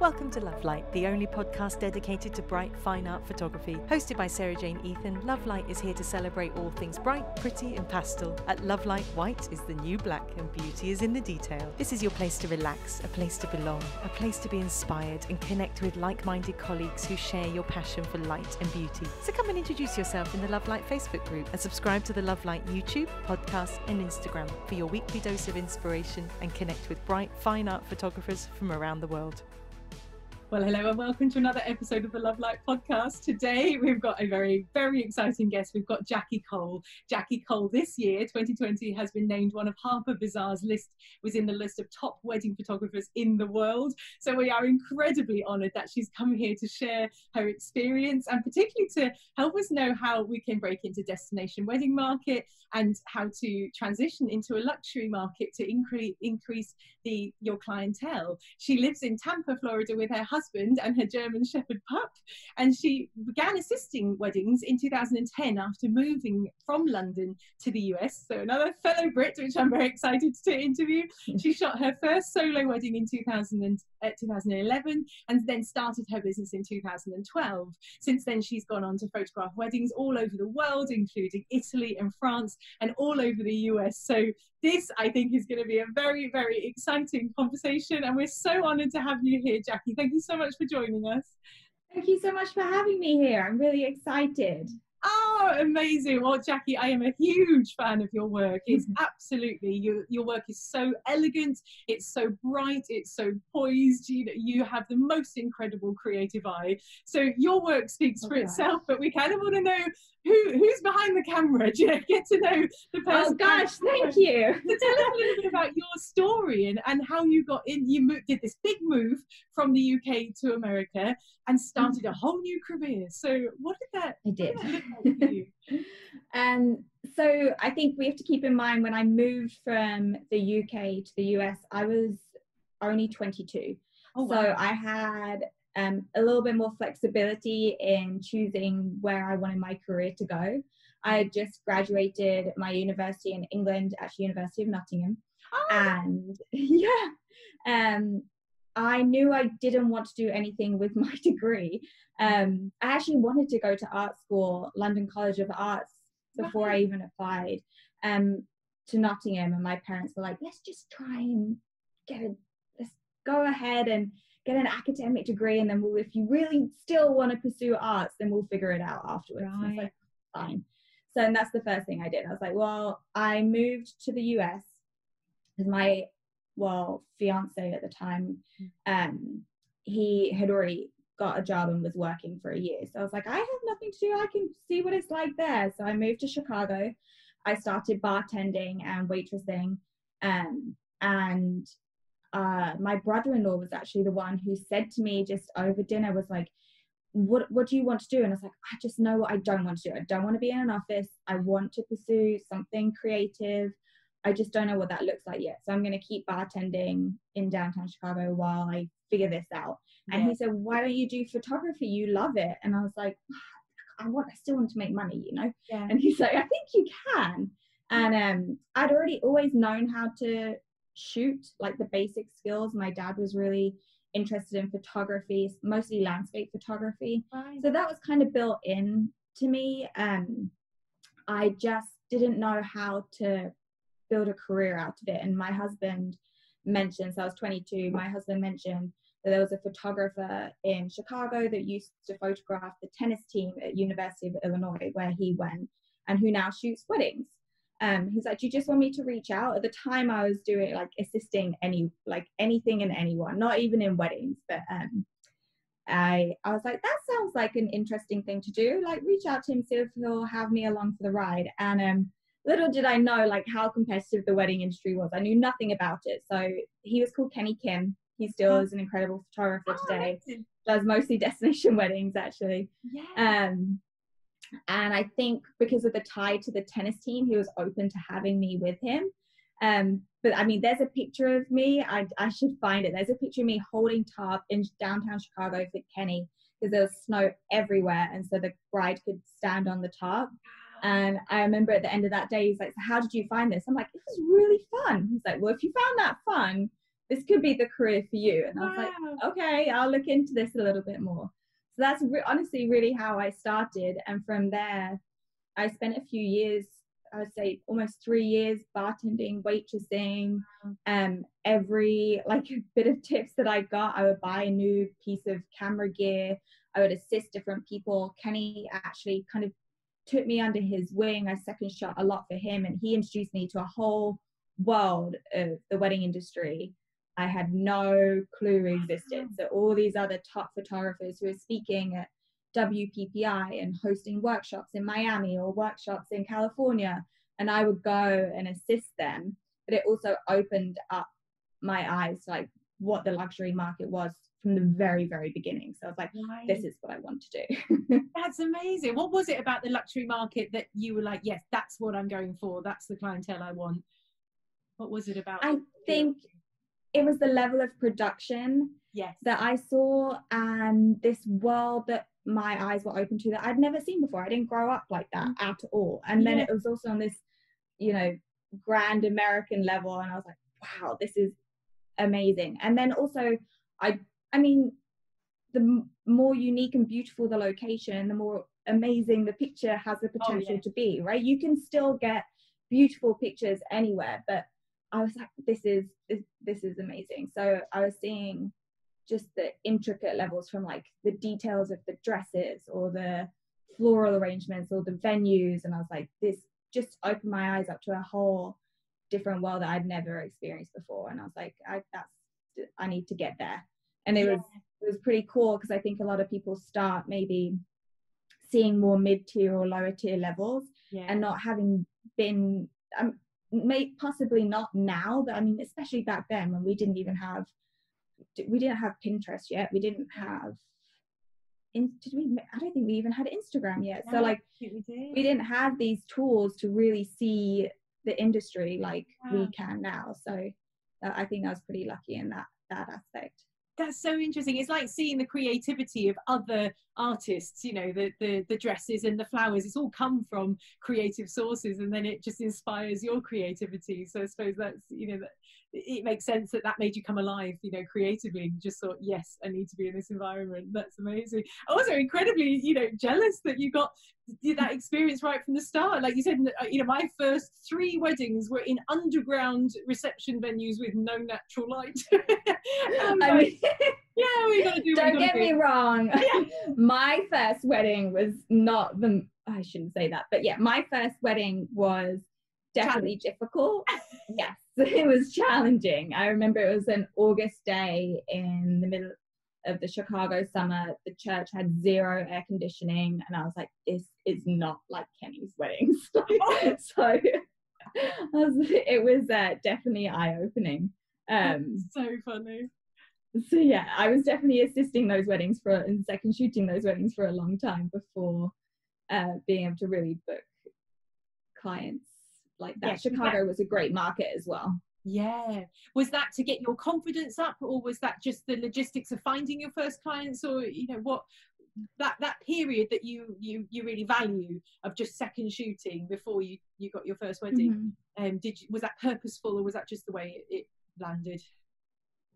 Welcome to Love Light, the only podcast dedicated to bright, fine art photography. Hosted by Sarah Jane Ethan, Love Light is here to celebrate all things bright, pretty and pastel. At Love Light, white is the new black and beauty is in the detail. This is your place to relax, a place to belong, a place to be inspired and connect with like-minded colleagues who share your passion for light and beauty. So come and introduce yourself in the Love Light Facebook group and subscribe to the Love Light YouTube, podcast and Instagram for your weekly dose of inspiration and connect with bright, fine art photographers from around the world. Well, hello and welcome to another episode of the Love Light podcast. Today we've got a very, very exciting guest. We've got Jacqui Cole. Jacqui Cole this year, 2020, has been named one of Harper Bazaar's was in the list of top wedding photographers in the world. So we are incredibly honoured that she's come here to share her experience and particularly to help us know how we can break into destination wedding market and how to transition into a luxury market to increase your clientele. She lives in Tampa, Florida with her husband and her German Shepherd pup, and she began assisting weddings in 2010 after moving from London to the US. So another fellow Brit, which I'm very excited to interview. She shot her first solo wedding in 2011 and then started her business in 2012. Since then, she's gone on to photograph weddings all over the world, including Italy and France and all over the US. So this, I think, is going to be a very, very exciting conversation, and we're so honoured to have you here, Jacqui. Thank you so much for joining us. Thank you so much for having me here. I'm really excited. Oh, amazing. Well, Jacqui, I am a huge fan of your work. It's absolutely, your work is so elegant, it's so bright, it's so poised. You have the most incredible creative eye. So your work speaks for itself, but we kind of want to know who's behind the camera. Get to know the person. Oh gosh, thank you. So tell us a little bit about your story and how you got in. You did this big move from the UK to America and started a whole new career. So what did that? I did. What did that look like for you? So I think we have to keep in mind when I moved from the UK to the US, I was only 22. Oh, wow. So I had a little bit more flexibility in choosing where I wanted my career to go. I had just graduated my university in England, actually University of Nottingham. Oh. And I knew I didn't want to do anything with my degree. I actually wanted to go to art school, London College of Arts, before I even applied to Nottingham. And my parents were like, let's just try and let's go ahead and get an academic degree, and then if you really still want to pursue arts, then we'll figure it out afterwards. Right. I was like, fine. So, and that's the first thing I did. I was like, well, I moved to the US because my fiance at the time, he had already got a job and was working for a year. So I was like, I have nothing to do. I can see what it's like there. So I moved to Chicago. I started bartending and waitressing, and my brother-in-law was actually the one who said to me just over dinner, was like, what do you want to do? And I was like, I just know what I don't want to do. I don't want to be in an office. I want to pursue something creative. I just don't know what that looks like yet. So I'm going to keep bartending in downtown Chicago while I figure this out. And he said, why don't you do photography? You love it. And I was like, I still want to make money, you know? Yeah. And he's like, I think you can. And I'd already always known how to shoot, like the basic skills. My dad was really interested in photography, mostly landscape photography. Right. So that was kind of built in to me. I just didn't know how to build a career out of it. And my husband mentioned, so I was 22, my husband mentioned that there was a photographer in Chicago that used to photograph the tennis team at University of Illinois, where he went, and who now shoots weddings. He's like, do you just want me to reach out? At the time I was doing like assisting anything and anyone, not even in weddings, but I was like, that sounds like an interesting thing to do, like reach out to him, see if he'll have me along for the ride. And little did I know like how competitive the wedding industry was. I knew nothing about it. So he was called Kenny Kim. He still is an incredible photographer today. Does mostly destination weddings actually. Yeah. And I think because of the tie to the tennis team, he was open to having me with him. But I mean, there's a picture of me. I should find it. There's a picture of me holding tarp in downtown Chicago for Kenny because there was snow everywhere. And so the bride could stand on the tarp. And I remember at the end of that day, he's like, so how did you find this? I'm like, it was really fun. He's like, well, if you found that fun, this could be the career for you. And I was like, okay, I'll look into this a little bit more. So that's honestly really how I started. And from there, I spent a few years, I would say almost 3 years, bartending, waitressing. Every like bit of tips that I got, I would buy a new piece of camera gear. I would assist different people. Kenny actually kind of took me under his wing. I second shot a lot for him, and he introduced me to a whole world of the wedding industry I had no clue existed. So all these other top photographers who are speaking at WPPI and hosting workshops in Miami or workshops in California, and I would go and assist them. But it also opened up my eyes to like what the luxury market was from the very, very beginning. So I was like, this is what I want to do. That's amazing. What was it about the luxury market that you were like, yes, that's what I'm going for, that's the clientele I want? What was it about? I think it was the level of production that I saw, and this world that my eyes were open to that I'd never seen before. I didn't grow up like that at all. And then it was also on this, you know, grand American level, and I was like, wow, this is amazing. And then also I mean, the more unique and beautiful the location, the more amazing the picture has the potential to be, right? You can still get beautiful pictures anywhere, but I was like, this is amazing. So I was seeing just the intricate levels, from like the details of the dresses or the floral arrangements or the venues, and I was like, this just opened my eyes up to a whole different world that I'd never experienced before. And I was like, I need to get there. And it was pretty cool, because I think a lot of people start maybe seeing more mid-tier or lower tier levels and not having been possibly not now, but I mean, especially back then when we didn't have Pinterest yet. We didn't have I don't think we even had Instagram yet. So like we didn't have these tools to really see the industry like we can now. So I think I was pretty lucky in that aspect. That's so interesting. It's like seeing the creativity of other artists, you know, the dresses and the flowers. It's all come from creative sources, and then it just inspires your creativity. So I suppose that's, you know, that it makes sense that made you come alive, you know, creatively, and just thought, yes, I need to be in this environment. That's amazing. Also incredibly, you know, jealous that you got that experience right from the start. Like you said, you know, my first 3 weddings were in underground reception venues with no natural light. I mean, we gotta do. Don't get me wrong. My first wedding was not I shouldn't say that, but my first wedding was definitely difficult. Yes, it was challenging. I remember it was an August day in the middle of the Chicago summer. The church had 0 air conditioning, and I was like, this is not like Kenny's weddings. So it was definitely eye-opening. So funny. So I was definitely assisting those weddings and second shooting those weddings for a long time before being able to really book clients like that. Chicago was a great market as well. Was that to get your confidence up, or was that just the logistics of finding your first clients, or you know what, that period that you really value of just second shooting before you got your first wedding? Was that purposeful, or was that just the way it landed?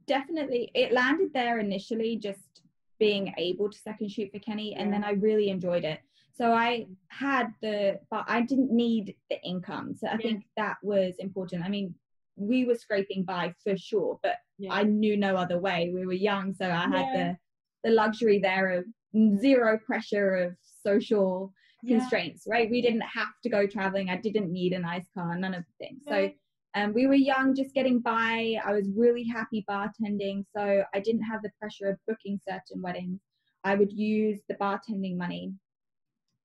Definitely it landed there initially, just being able to second shoot for Kenny, and then I really enjoyed it. So I had but I didn't need the income, so I think that was important. I mean, we were scraping by for sure, but I knew no other way. We were young, so I had the luxury there of 0 pressure of social constraints, right? We didn't have to go traveling. I didn't need a nice car, none of the things. So we were young, just getting by. I was really happy bartending, so I didn't have the pressure of booking certain weddings. I would use the bartending money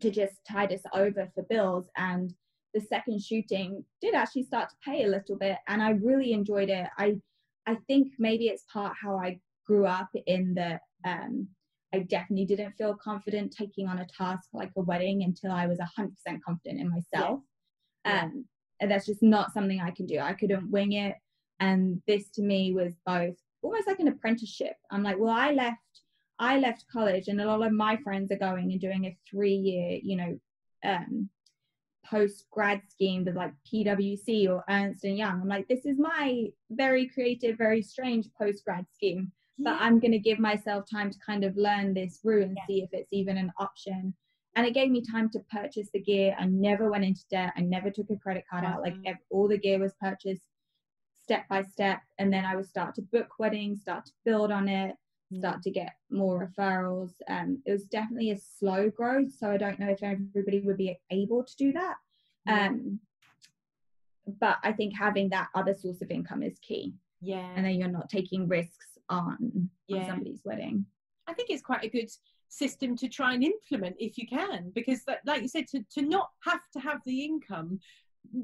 to just tide us over for bills, and the second shooting did actually start to pay a little bit, and I really enjoyed it. I think maybe it's part how I grew up in the I definitely didn't feel confident taking on a task like a wedding until I was 100% confident in myself. And that's just not something I can do. I couldn't wing it, and this to me was both almost like an apprenticeship. I'm like, well, I left college, and a lot of my friends are going and doing a 3-year, you know, post-grad scheme with like PwC or Ernst & Young. I'm like, this is my very creative, very strange post-grad scheme, but I'm going to give myself time to kind of learn this route and see if it's even an option. And it gave me time to purchase the gear. I never went into debt. I never took a credit card out. Like all the gear was purchased step by step. And then I would start to book weddings, start to build on it, start to get more referrals. It was definitely a slow growth. So I don't know if everybody would be able to do that. But I think having that other source of income is key. Yeah. And then you're not taking risks on somebody's wedding. I think it's quite a good system to try and implement if you can, because like you said, to not have to have the income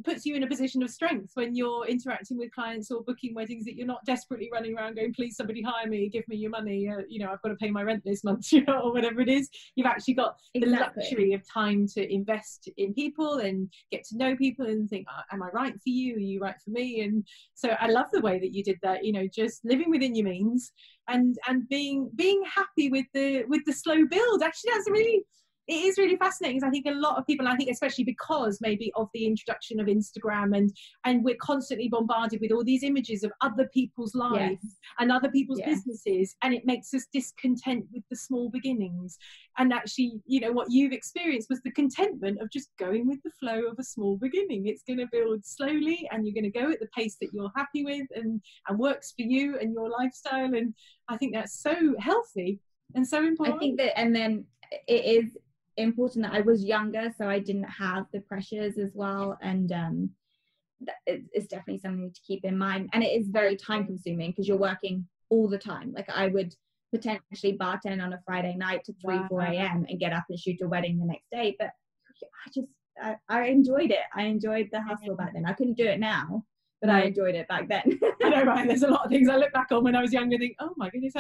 puts you in a position of strength when you're interacting with clients or booking weddings, that you're not desperately running around going, please somebody hire me, give me your money, you know, I've got to pay my rent this month, you know, or whatever it is. You've actually got the luxury of time to invest in people and get to know people and think, am I right for you, are you right for me? And so I love the way that you did that, you know, just living within your means and being happy with the slow build. Actually, it is really fascinating, because I think a lot of people, I think especially because maybe of the introduction of Instagram and we're constantly bombarded with all these images of other people's lives and other people's businesses, and it makes us discontent with the small beginnings. And actually, you know, what you've experienced was the contentment of just going with the flow of a small beginning. It's going to build slowly, and you're going to go at the pace that you're happy with and works for you and your lifestyle. And I think that's so healthy and so important. I think that, and then it is important that I was younger, so I didn't have the pressures as well, and it's definitely something to keep in mind. And it is very time consuming because you're working all the time. Like I would potentially bartend on a Friday night to 3-4 a.m. and get up and shoot a wedding the next day, but I enjoyed it. I enjoyed the hustle back then. I couldn't do it now, but I enjoyed it back then. I know, right? There's a lot of things I look back on when I was younger and think, oh my goodness,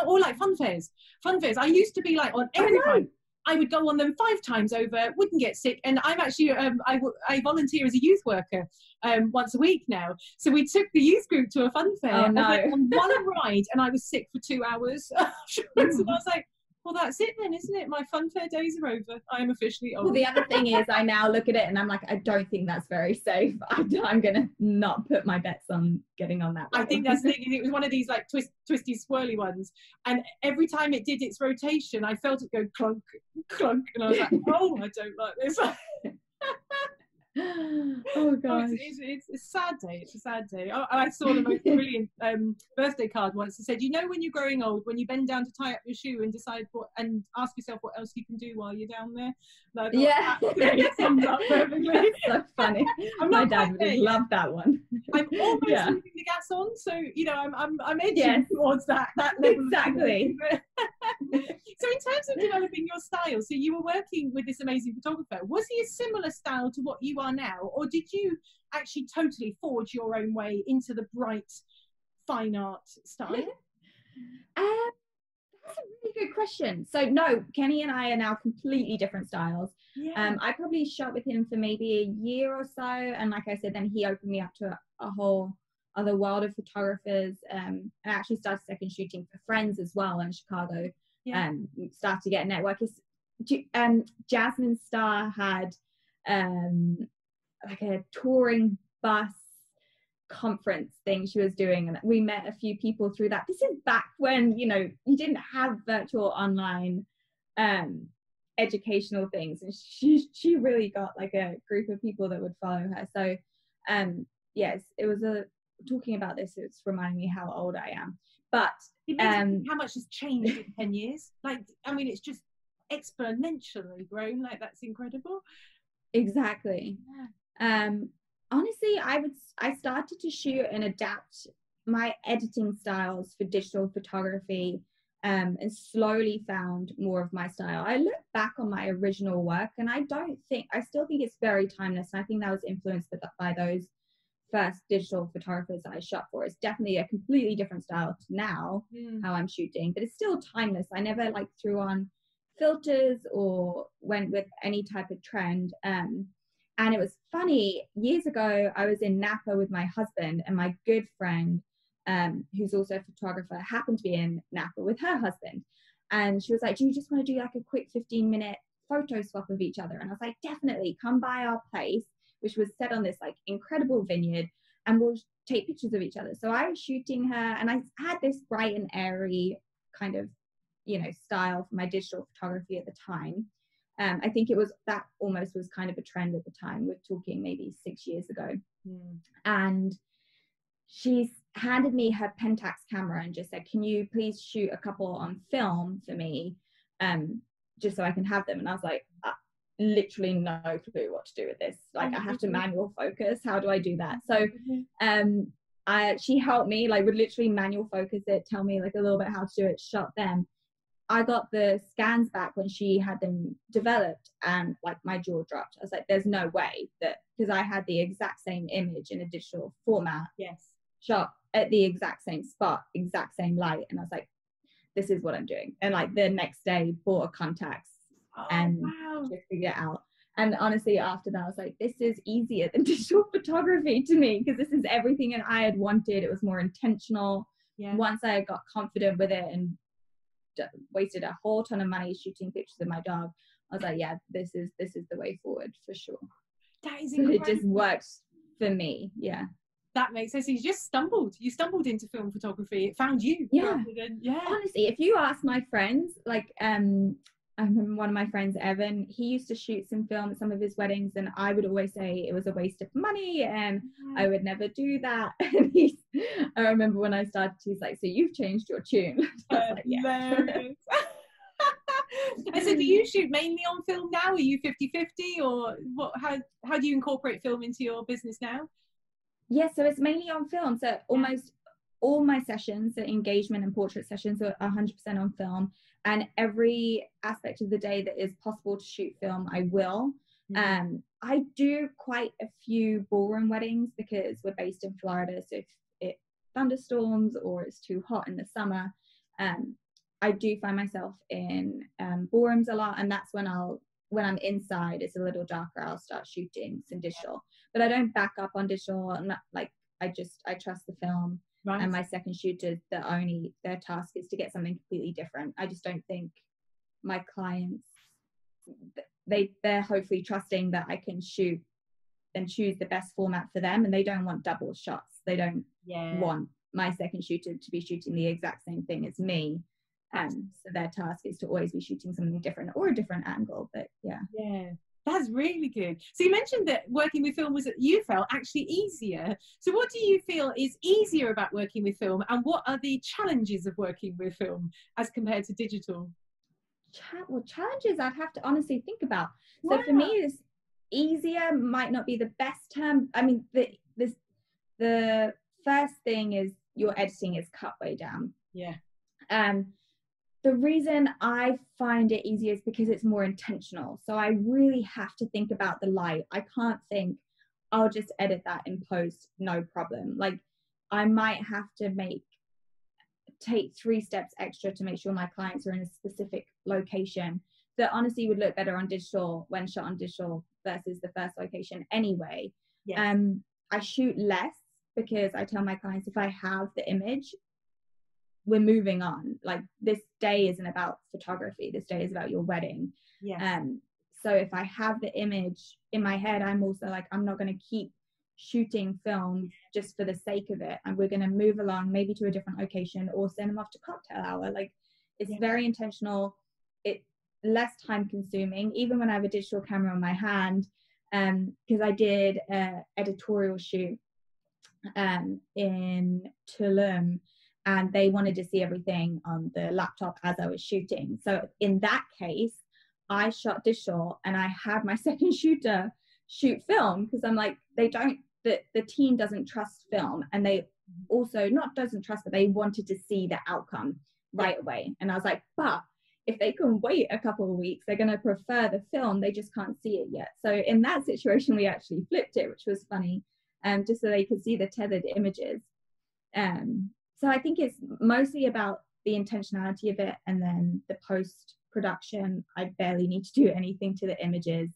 or like fun fairs. I used to be like on every time. I would go on them 5 times over, wouldn't get sick. And I'm actually, I volunteer as a youth worker once a week now. So we took the youth group to a fun fair. Oh, no. I went on one ride and I was sick for 2 hours. And I was like, well, that's it then, isn't it? My fun fair days are over. I'm officially old. Well, the other thing is I now look at it and I'm like, I don't think that's very safe. I'm going to not put my bets on getting on that. I think that's the thing. It was one of these like twisty, swirly ones. And every time it did its rotation, I felt it go clunk, clunk. And I was like, oh, I don't like this. Oh gosh. It's a sad day. It's a sad day. I saw the most brilliant birthday card once. It said, you know, when you're growing old, when you bend down to tie up your shoe and decide and ask yourself what else you can do while you're down there. And I thought, it sums up perfectly. So funny. My dad would have loved that one. I'm almost leaving the gas on, so you know I'm edging towards that level. Exactly. So in terms of developing your style, so you were working with this amazing photographer. Was he a similar style to what you are now, or did you actually totally forge your own way into the bright fine art style? That's a really good question. So no, Kenny and I are now completely different styles. I probably shot with him for maybe a year or so, and like I said, then he opened me up to a whole other world of photographers, and I actually started second shooting for friends as well in Chicago. Started to get a network. Jasmine Starr had like a touring bus conference thing she was doing, and we met a few people through that. This is back when, you know, you didn't have virtual online educational things, and she really got like a group of people that would follow her. So yes, it was talking about this, it's reminding me how old I am. But how much has changed in 10 years? Like, I mean, it's just exponentially grown. Like, that's incredible. Exactly. Honestly, I started to shoot and adapt my editing styles for digital photography, and slowly found more of my style. I look back on my original work and I still think it's very timeless, and I think that was influenced by those first digital photographers that I shot for. It's definitely a completely different style to now, how I'm shooting, but it's still timeless. I never like threw on filters or went with any type of trend. And it was funny, years ago, I was in Napa with my husband, and my good friend, who's also a photographer, happened to be in Napa with her husband. And she was like, do you just want to do like a quick 15-minute photo swap of each other. And I was like, definitely come by our place, which was set on this like incredible vineyard, and we'll take pictures of each other. So I was shooting her, and I had this bright and airy kind of, you know, style for my digital photography at the time. I think it was, that almost was kind of a trend at the time. We're talking maybe 6 years ago. And she's handed me her Pentax camera and just said, can you please shoot a couple on film for me, just so I can have them? And I was like, literally no clue what to do with this. Like, I have to manual focus. How do I do that? So she helped me, like, would literally manual focus it, tell me like a little bit how to do it, shot them. I got the scans back when she had them developed, and like my jaw dropped. I was like, there's no way that, because I had the exact same image in a digital format, shot at the exact same spot, exact same light. And I was like, this is what I'm doing. And like the next day bought a contacts and just figured it out. And honestly, after that, I was like, this is easier than digital photography to me, because this is everything that I had wanted. It was more intentional. Once I got confident with it and wasted a whole ton of money shooting pictures of my dog, I was like, yeah, this is the way forward for sure. That is incredible. incredible. It just worked for me. That makes sense. You just stumbled into film photography. It found you. Honestly, if you ask my friends, like I remember one of my friends, Evan, he used to shoot some film at some of his weddings, and I would always say it was a waste of money and I would never do that. And I remember when I started, he's like, so you've changed your tune. I was like, yeah. And so do you shoot mainly on film now? Are you 50-50, or what? How do you incorporate film into your business now? Yeah, so it's mainly on film. So almost all my sessions, so engagement and portrait sessions, are 100% on film. And every aspect of the day that is possible to shoot film, I will. I do quite a few ballroom weddings because we're based in Florida. So if it thunderstorms or it's too hot in the summer, I do find myself in ballrooms a lot. And that's when I'm inside, it's a little darker, I'll start shooting some digital. But I don't back up on digital. I'm not, like, I trust the film. Right. And my second shooter, their task is to get something completely different. I just don't think my clients, they're hopefully trusting that I can shoot and choose the best format for them, and they don't want double shots. They don't want my second shooter to be shooting the exact same thing as me. So their task is to always be shooting something different or a different angle. But that's really good. So you mentioned that working with film you felt actually easier. So what do you feel is easier about working with film, and what are the challenges of working with film as compared to digital? Well, challenges I'd have to honestly think about. So for me, it's easier might not be the best term. I mean, the first thing is your editing is cut way down. The reason I find it easier is because it's more intentional. So I really have to think about the light. I can't think, I'll just edit that in post, no problem. Like, I might have to take 3 steps extra to make sure my clients are in a specific location that honestly would look better on digital when shot on digital versus the first location anyway. I shoot less because I tell my clients, if I have the image, we're moving on. Like, this day isn't about photography, this day is about your wedding. So if I have the image in my head, I'm also like, I'm not going to keep shooting film just for the sake of it, and we're going to move along maybe to a different location or send them off to cocktail hour. Like, it's very intentional. It's less time consuming, even when I have a digital camera in my hand, because I did an editorial shoot in Tulum, and they wanted to see everything on the laptop as I was shooting. So in that case, I shot digital and I had my second shooter shoot film, because I'm like, the team doesn't trust film, and they also doesn't trust, but they wanted to see the outcome right away. And I was like, but if they can wait a couple of weeks, they're going to prefer the film, they just can't see it yet. So in that situation, we actually flipped it, which was funny, just so they could see the tethered images. So I think it's mostly about the intentionality of it, and then the post-production, I barely need to do anything to the images,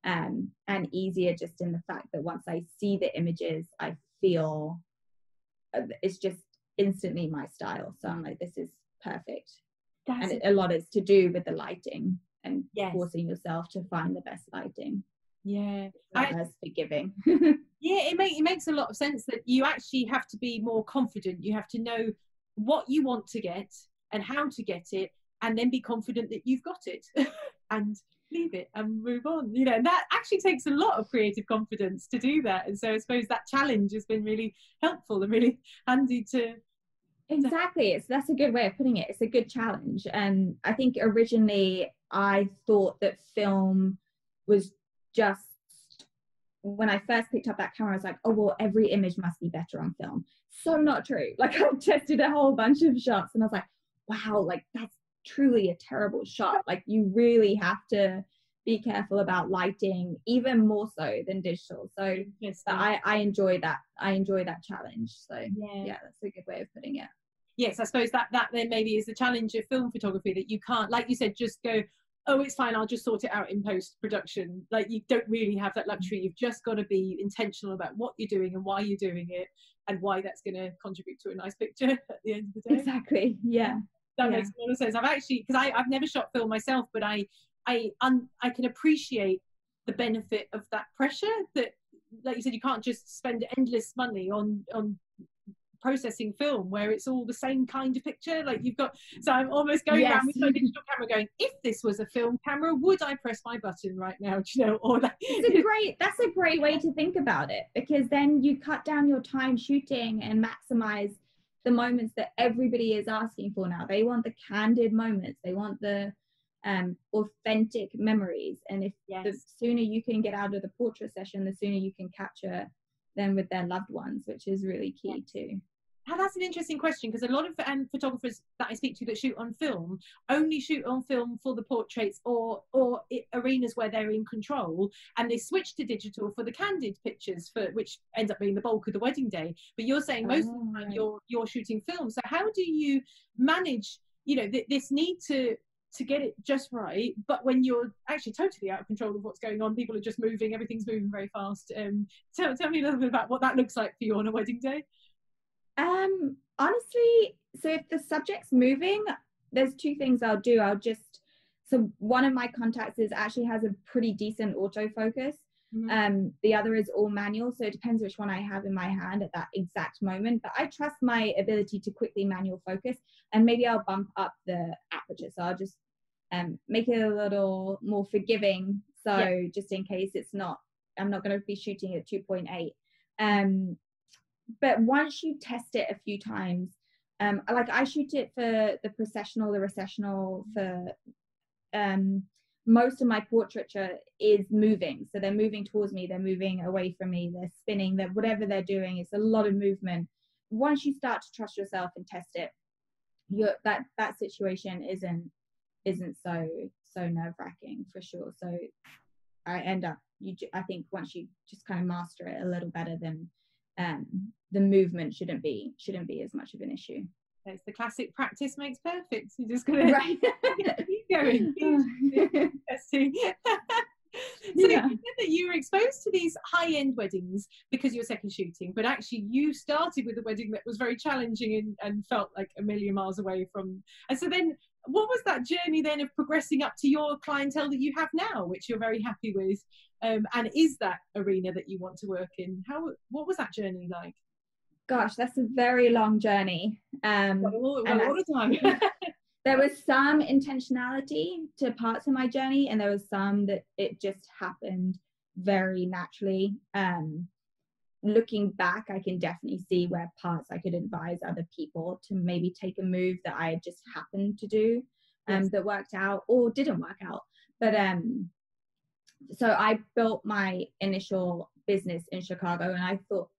and easier just in the fact that once I see the images, I feel it's just instantly my style. So I'm like, this is perfect. And a lot is to do with the lighting. and Yes. forcing yourself to find the best lighting. Yeah, as forgiving. Yeah, it makes a lot of sense that you actually have to be more confident. You have to know what you want to get and how to get it, and then be confident that you've got it and leave it and move on. You know, and that actually takes a lot of creative confidence to do that. And so I suppose that challenge has been really helpful and really handy to. Exactly. That's a good way of putting it. It's a good challenge. And I think originally I thought that film was just, when I first picked up that camera, I was like, oh, well, every image must be better on film. So not true. Like, I tested a whole bunch of shots and I was like, wow, like that's truly a terrible shot. Like, you really have to be careful about lighting, even more so than digital. So I enjoy that. I enjoy that challenge. So yeah, that's a good way of putting it. Yes, I suppose that then maybe is the challenge of film photography, that you can't, like you said, just go, oh, it's fine, I'll just sort it out in post-production. Like, you don't really have that luxury. You've just got to be intentional about what you're doing and why you're doing it and why that's going to contribute to a nice picture at the end of the day. Exactly. Yeah. That makes a lot of sense. I've actually, because I've never shot film myself, but I can appreciate the benefit of that pressure, that, like you said, you can't just spend endless money on processing film where it's all the same kind of picture. Like, you've got, so I'm almost going around with my digital camera going, if this was a film camera, would I press my button right now? Do you know? Or that. That's a great way to think about it, because then you cut down your time shooting and maximize the moments that everybody is asking for now. They want the candid moments, they want the authentic memories, and if the sooner you can get out of the portrait session, the sooner you can capture them with their loved ones, which is really key too. Now, that's an interesting question, because a lot of photographers that I speak to that shoot on film only shoot on film for the portraits or arenas where they're in control, and they switch to digital for the candid pictures, which ends up being the bulk of the wedding day. But you're saying most of the time you're shooting film. So how do you manage, you know, this need to get it just right, but when you're actually totally out of control of what's going on, people are just moving, everything's moving very fast. Tell me a little bit about what that looks like for you on a wedding day. Honestly, so if the subject's moving, there's two things I'll do. So one of my contacts actually has a pretty decent autofocus. The other is all manual, so it depends which one I have in my hand at that exact moment, but I trust my ability to quickly manual focus, and maybe I'll bump up the aperture, so I'll just make it a little more forgiving, so just in case I'm not going to be shooting at 2.8. But once you test it a few times, like I shoot it for the processional, the recessional, for most of my portraiture is moving, so they're moving towards me, they're moving away from me, they're spinning, whatever they're doing, it's a lot of movement. Once you start to trust yourself and test it, that situation isn't so nerve-wracking, for sure. So I end up, I think once you just kind of master it a little better, then the movement shouldn't be as much of an issue. It's the classic practice makes perfect. You're just gonna keep going. Interesting. So you said that you were exposed to these high-end weddings because you were second shooting, but actually you started with a wedding that was very challenging and felt like a million miles away from. And so then, what was that journey then of progressing up to your clientele that you have now, which you're very happy with? And is that arena that you want to work in? What was that journey like? Gosh, that's a very long journey. All the time. There was some intentionality to parts of my journey, and there was some that it just happened very naturally. Looking back, I can definitely see where parts I could advise other people to maybe take a move that I just happened to do, that worked out or didn't work out. But so I built my initial business in Chicago, and I thought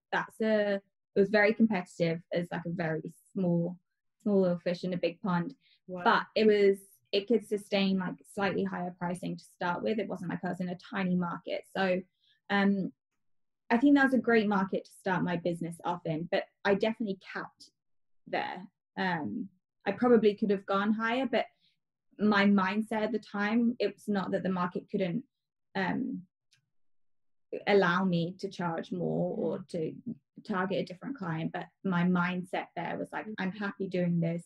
it was very competitive as like a very small little fish in a big pond. Wow. But it could sustain like slightly higher pricing to start with. It wasn't like I was in a tiny market. So I think that was a great market to start my business off in, but I definitely capped there. I probably could have gone higher, but my mindset at the time, it's not that the market couldn't allow me to charge more or to target a different client, but my mindset there was like, I'm happy doing this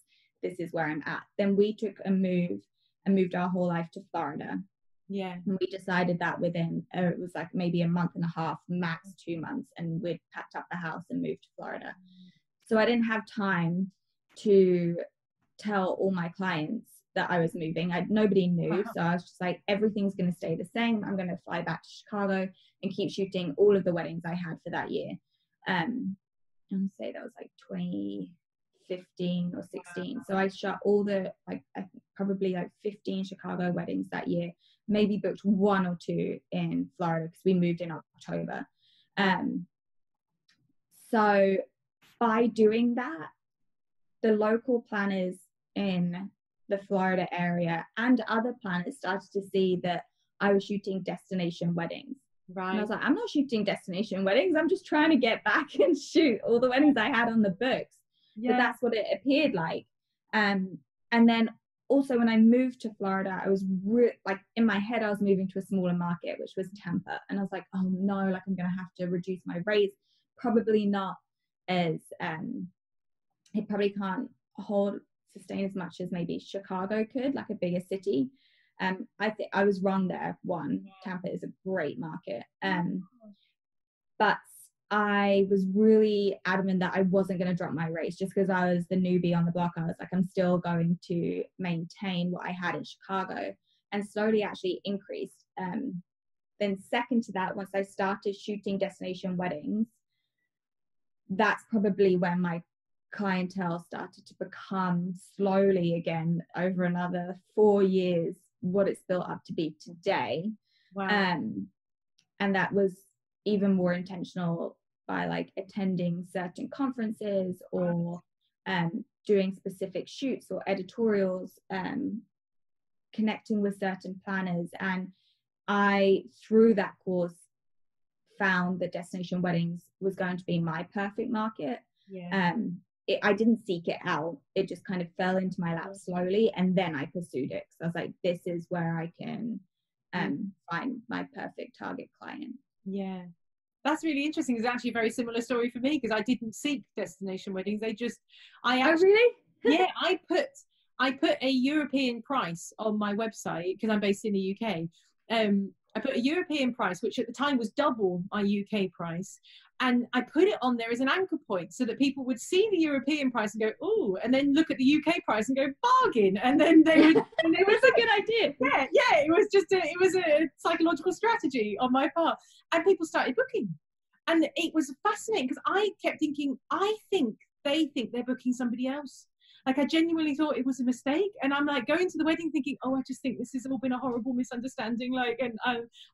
is where I'm at. Then we took a move and moved our whole life to Florida. Yeah. And we decided that within, it was like maybe a month and a half, max 2 months, and we'd packed up the house and moved to Florida. So I didn't have time to tell all my clients that I was moving. Nobody knew. So I was just like, everything's going to stay the same. I'm going to fly back to Chicago and keep shooting all of the weddings I had for that year. And say that was like 2015 or 16. So I shot all the, like, probably like 15 Chicago weddings that year, maybe booked 1 or 2 in Florida because we moved in October. So by doing that, the local planners in the Florida area and other planners started to see that I was shooting destination weddings. Right. And I was like, I'm not shooting destination weddings. I'm just trying to get back and shoot all the weddings I had on the books. Yeah. But that's what it appeared like. And then also when I moved to Florida, I was like, in my head, I was moving to a smaller market, which was Tampa. And I was like, oh no, like I'm going to have to reduce my rates. Probably not as, it probably can't sustain as much as maybe Chicago could, like a bigger city. I think I was wrong there. Tampa is a great market. But I was really adamant that I wasn't going to drop my rates just because I was the newbie on the block. I was like, I'm still going to maintain what I had in Chicago, and slowly actually increased. Then second to that, once I started shooting destination weddings, that's probably when my clientele started to become slowly again over another 4 years what it's built up to be today. Wow. And that was even more intentional by like attending certain conferences or doing specific shoots or editorials, connecting with certain planners. And I, through that course, found that destination weddings was going to be my perfect market. Yeah. I didn't seek it out. It just kind of fell into my lap slowly, and then I pursued it. So I was like, this is where I can find my perfect target client. Yeah. That's really interesting. It's actually a very similar story for me because I didn't seek destination weddings. Oh, really? Yeah, I put a European price on my website because I'm based in the UK. I put a European price, which at the time was double my UK price. And I put it on there as an anchor point so that people would see the European price and go, "Ooh," and then look at the UK price and go, "Bargain." And then they would. And it was a good idea. Yeah. It was a psychological strategy on my part, and people started booking, and it was fascinating because I kept thinking, I think they think they're booking somebody else. Like I genuinely thought it was a mistake, and I'm like going to the wedding thinking, oh, I just think this has all been a horrible misunderstanding. Like, and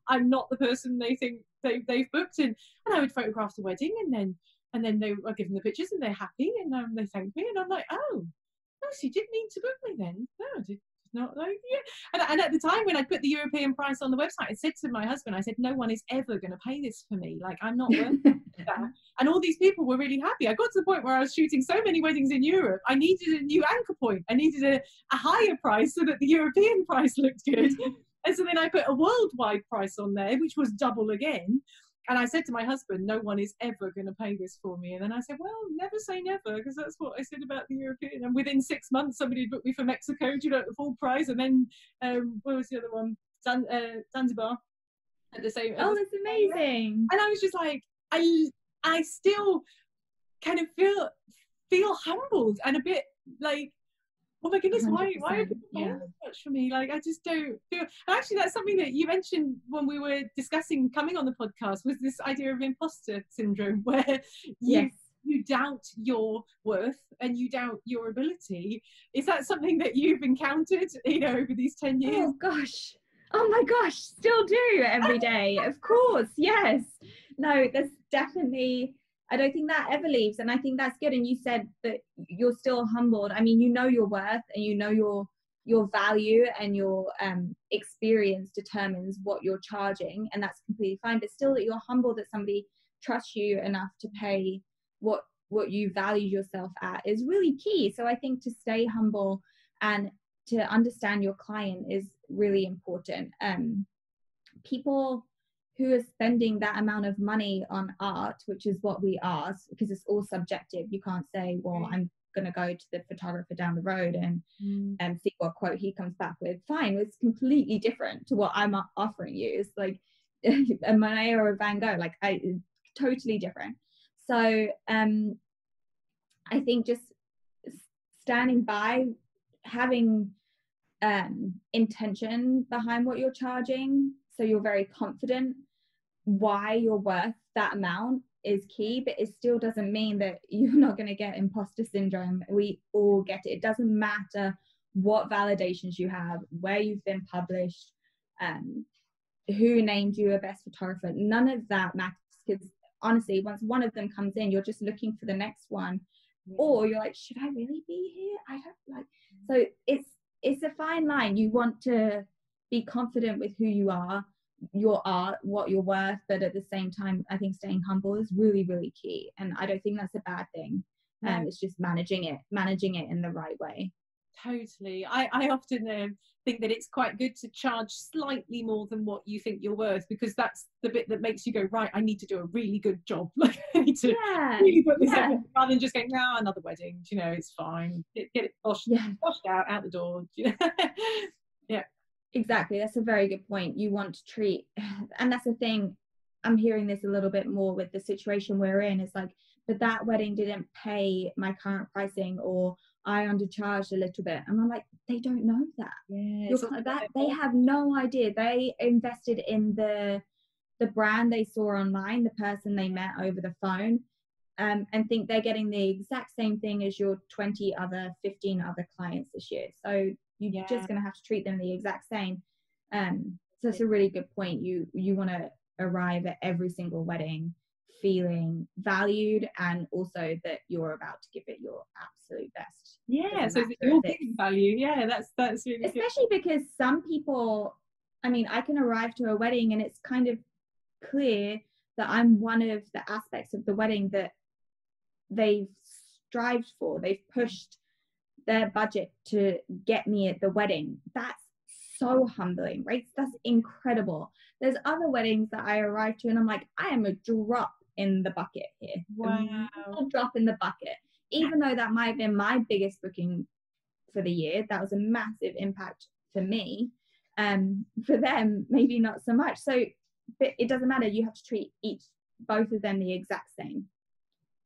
I'm not the person they think they've booked in. And I would photograph the wedding, and then they were given the pictures, and they're happy, and they thank me, and I'm like, oh, so you didn't mean to book me then? No, I did not like you. And at the time when I put the European price on the website, I said to my husband, I said, no one is ever going to pay this for me. Like I'm not worth that. And all these people were really happy. I got to the point where I was shooting so many weddings in Europe, I needed a new anchor point. I needed a higher price so that the European price looked good. And so then I put a worldwide price on there, which was double again. And I said to my husband, no one is ever going to pay this for me. And then I said, well, never say never, because that's what I said about the European. And within 6 months, somebody booked me for Mexico, at the full price. And then, what was the other one? Zanzibar. At the same. Oh, that's amazing. And I was just like, I still kind of feel humbled and a bit like, oh my goodness, why are people paying this much for me? Like, I just don't feel. Actually, that's something that you mentioned when we were discussing coming on the podcast, was this idea of imposter syndrome, where you doubt your worth and you doubt your ability. Is that something that you've encountered, over these 10 years? Oh my gosh, still do every day. Of course, yes. No, there's definitely. I don't think that ever leaves, and I think that's good. And you said that you're still humbled. I mean, you know your worth, and you know your value, and your experience determines what you're charging, and that's completely fine. But still, that you're humbled that somebody trusts you enough to pay what you value yourself at is really key. So I think to stay humble and to understand your client is really important. People who are spending that amount of money on art, which is what we ask, because it's all subjective. You can't say, well, I'm going to go to the photographer down the road and see what quote he comes back with. Fine, it's completely different to what I'm offering you. It's like a Monet or a Van Gogh, like totally different. So I think just standing by, having intention behind what you're charging, so you're very confident why you're worth that amount, is key. But it still doesn't mean that you're not going to get imposter syndrome. We all get it. It doesn't matter what validations you have, where you've been published, who named you a best photographer. None of that matters, because honestly, once one of them comes in, you're just looking for the next one. Or you're like, should I really be here? I don't like. So it's a fine line. You want to be confident with who you are, your art, what you're worth, but at the same time, I think staying humble is really, really key. And I don't think that's a bad thing. It's just managing it in the right way. Totally. I often think that it's quite good to charge slightly more than what you think you're worth, because that's the bit that makes you go, right, I need to do a really good job. Like, I need to really put this effort, rather than just going, no, another wedding, you know, it's fine. Get it washed out the door. You know? Yeah. Exactly. That's a very good point. You want to treat, and that's the thing, I'm hearing this a little bit more with the situation we're in. It's like, but that wedding didn't pay my current pricing, or I undercharged a little bit. And I'm like, they don't know that. They have no idea. They invested in the brand they saw online, the person they met over the phone, and think they're getting the exact same thing as your 15 other clients this year. So you're just going to have to treat them the exact same. So it's a really good point. You want to arrive at every single wedding feeling valued, and also that you're about to give it your absolute best. So that you're giving value. That's really especially good. Because some people, I mean, I can arrive to a wedding and it's kind of clear that I'm one of the aspects of the wedding that they've strived for. They've pushed their budget to get me at the wedding. That's so humbling, right? That's incredible. There's other weddings that I arrive to and I'm like, I am a drop in the bucket here. Wow. A drop in the bucket. Even though that might have been my biggest booking for the year, that was a massive impact for me. For them, maybe not so much. So, but it doesn't matter. You have to treat both of them the exact same.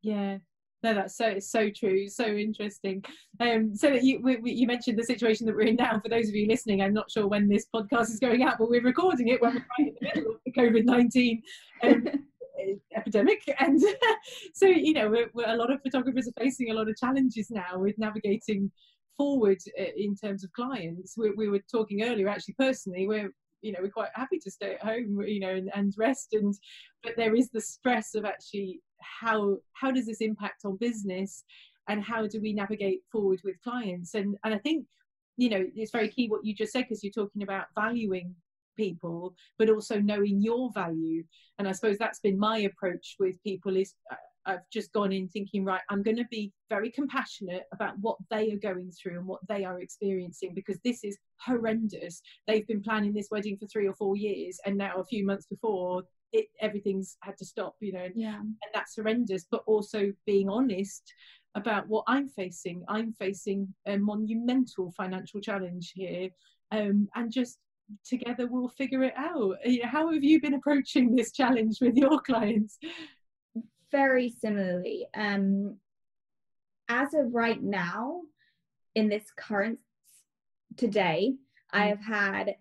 Yeah. No, that's so true, so interesting. So that you mentioned the situation that we're in now. For those of you listening, I'm not sure when this podcast is going out, but we're recording it when we're right in the middle of the COVID-19 epidemic, and so you know, a lot of photographers are facing a lot of challenges now with navigating forward in terms of clients. We were talking earlier, actually, personally, we're quite happy to stay at home, and rest, but there is the stress of actually how does this impact on business, and how do we navigate forward with clients, and I think it's very key what you just said, because you're talking about valuing people but also knowing your value. And I suppose that's been my approach with people, is I've just gone in thinking, right, I'm going to be very compassionate about what they are going through and what they are experiencing, because this is horrendous. They've been planning this wedding for 3 or 4 years, and now a few months before everything's had to stop, and that's horrendous. But also being honest about what I'm facing. I'm facing a monumental financial challenge here, and just together we'll figure it out. How have you been approaching this challenge with your clients? Very similarly. As of right now, in this current today, I have had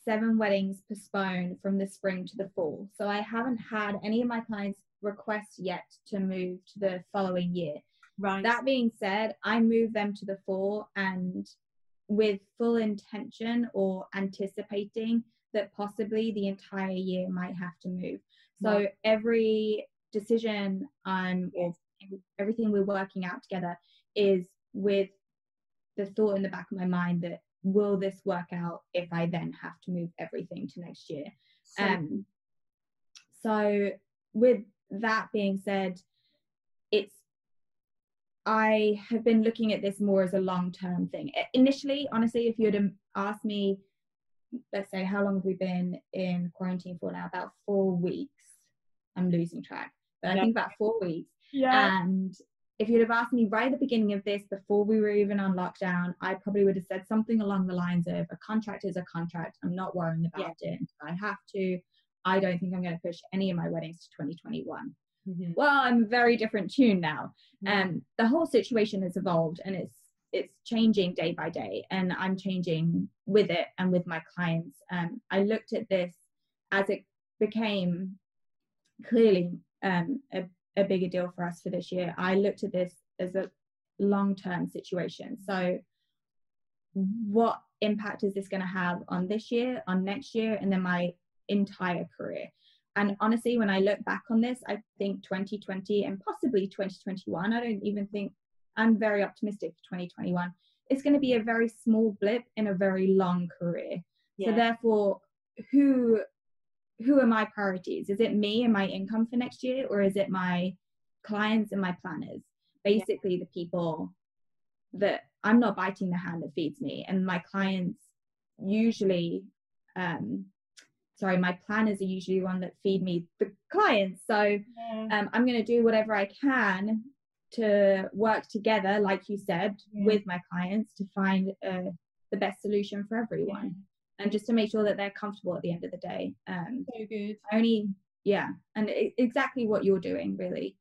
7 weddings postponed from the spring to the fall. So I haven't had any of my clients request yet to move to the following year. Right. That being said, I move them to the fall, and with full intention or anticipating that possibly the entire year might have to move. So every decision or everything we're working out together is with the thought in the back of my mind that, will this work out if I then have to move everything to next year? So with that being said, I have been looking at this more as a long-term thing. Initially, honestly, if you had asked me, let's say, how long have we been in quarantine for now? About 4 weeks. I'm losing track, but I think about 4 weeks. And if you'd have asked me right at the beginning of this, before we were even on lockdown, I probably would have said something along the lines of, a contract is a contract. I'm not worrying about it until I have to. I don't think I'm going to push any of my weddings to 2021. Mm-hmm. Well, I'm a very different tune now. The whole situation has evolved, and it's changing day by day, and I'm changing with it and with my clients. I looked at this as it became clearly a bigger deal for us for this year. I looked at this as a long-term situation. So what impact is this going to have on this year, on next year, and then my entire career? And honestly, when I look back on this, I think 2020 and possibly 2021, I don't even think, I'm very optimistic for 2021. It's going to be a very small blip in a very long career. So therefore, who are my priorities? Is it me and my income for next year, or is it my clients and my planners? Basically, the people that I'm not biting the hand that feeds me, and my clients usually, my planners are usually the one that feed me the clients. So I'm going to do whatever I can to work together, like you said, with my clients to find the best solution for everyone. And just to make sure that they're comfortable at the end of the day. So good. And exactly what you're doing, really.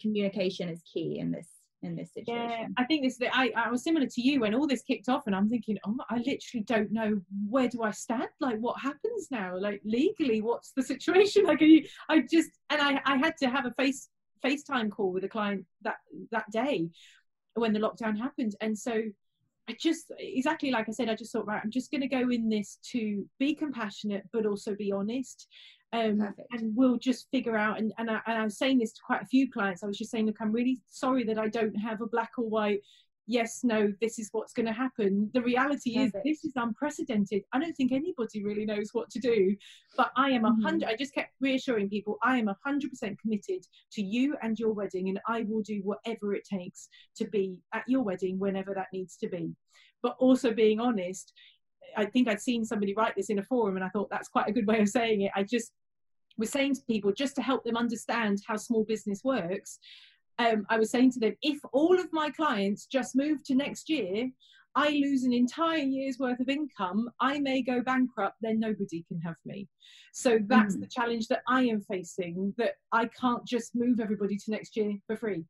Communication is key in this situation. Yeah, I think I was similar to you when all this kicked off, and I'm thinking, I literally don't know, where do I stand? Like, what happens now? Like, legally, what's the situation? Like, I had to have a FaceTime call with a client that day when the lockdown happened, and so I just, exactly like I said, I just thought, right, I'm just going to go in this to be compassionate, but also be honest. And we'll just figure out, and I was saying this to quite a few clients. I was just saying, look, I'm really sorry that I don't have a black or white, yes, no, this is what's going to happen. The reality is this is unprecedented. I don't think anybody really knows what to do, but I am 100, I just kept reassuring people, I am 100% committed to you and your wedding, and I will do whatever it takes to be at your wedding whenever that needs to be. But also being honest, I think I'd seen somebody write this in a forum, and I thought that's quite a good way of saying it. I just was saying to people, just to help them understand how small business works, I was saying to them, if all of my clients just move to next year, I lose an entire year's worth of income, I may go bankrupt, then nobody can have me. So that's the challenge that I am facing, that I can't just move everybody to next year for free.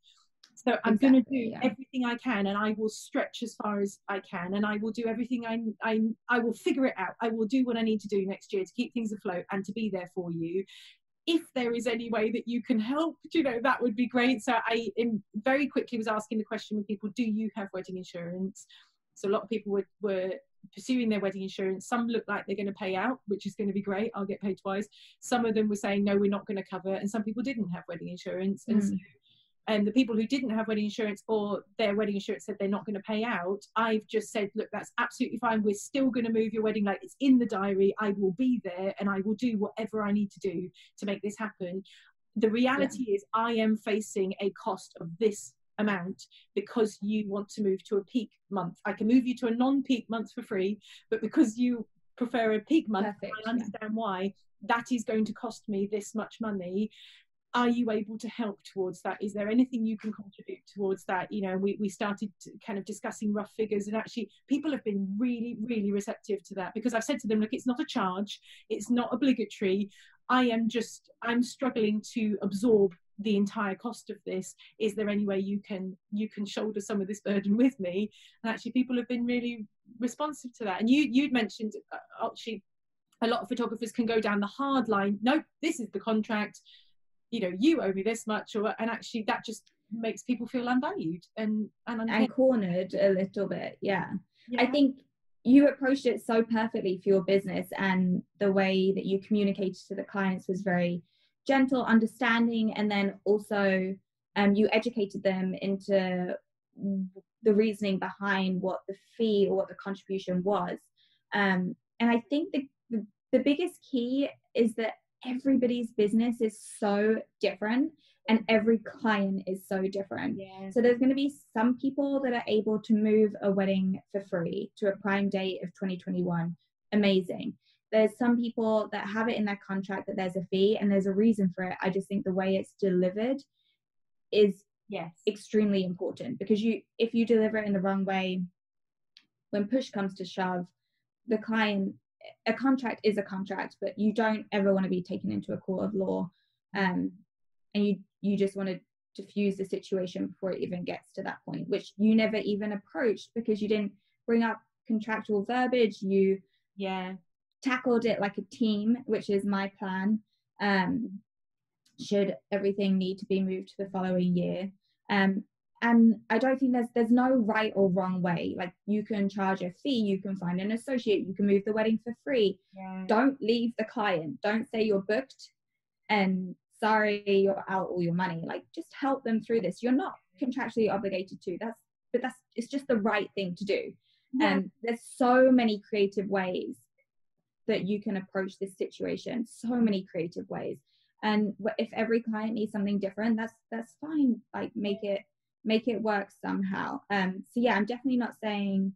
So I'm going to do everything I can, and I will stretch as far as I can, and I will do everything I will figure it out. I will do what I need to do next year to keep things afloat and to be there for you. If there is any way that you can help, that would be great. So I very quickly was asking the question with people, do you have wedding insurance? So a lot of people were pursuing their wedding insurance. Some look like they're going to pay out, which is going to be great. I'll get paid twice. Some of them were saying, no, we're not going to cover. And some people didn't have wedding insurance. And the people who didn't have wedding insurance, or their wedding insurance said they're not going to pay out, I've just said, look, that's absolutely fine. We're still going to move your wedding. Like, it's in the diary. I will be there, and I will do whatever I need to do to make this happen. The reality is I am facing a cost of this amount because you want to move to a peak month. I can move you to a non-peak month for free, but because you prefer a peak month, I understand why. That is going to cost me this much money. Are you able to help towards that? Is there anything you can contribute towards that? We started kind of discussing rough figures, and actually people have been really, really receptive to that, because I've said to them, look, it's not a charge, it's not obligatory. I'm struggling to absorb the entire cost of this. Is there any way you can shoulder some of this burden with me? And actually people have been really responsive to that. And you'd mentioned actually a lot of photographers can go down the hard line. No, this is the contract. You owe me this much, and actually that just makes people feel unvalued and cornered a little bit. I think you approached it so perfectly for your business, and the way that you communicated to the clients was very gentle, understanding, and then also you educated them into the reasoning behind what the fee or what the contribution was. And I think the biggest key is that everybody's business is so different, and every client is so different. So there's going to be some people that are able to move a wedding for free to a prime date of 2021. Amazing. There's some people that have it in their contract that there's a fee, and there's a reason for it. I just think the way it's delivered is yes, extremely important, because if you deliver it in the wrong way, when push comes to shove, the client, a contract is a contract, but you don't ever want to be taken into a court of law, and you just want to diffuse the situation before it even gets to that point, which you never even approached because you didn't bring up contractual verbiage. You tackled it like a team, which is my plan. Should everything need to be moved to the following year, and I don't think there's no right or wrong way. Like, you can charge a fee, you can find an associate, you can move the wedding for free. Don't leave the client. Don't say you're booked and sorry, you're out all your money. Like, just help them through this. You're not contractually obligated to. It's just the right thing to do. And there's so many creative ways that you can approach this situation. So many creative ways. And if every client needs something different, that's fine. Like, make it work somehow. So yeah, I'm definitely not saying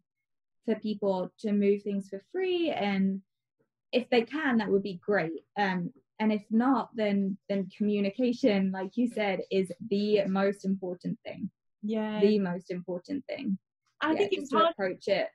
for people to move things for free, and if they can, that would be great. And if not, then communication, like you said, is the most important thing. The most important thing. I think it was hard to approach it.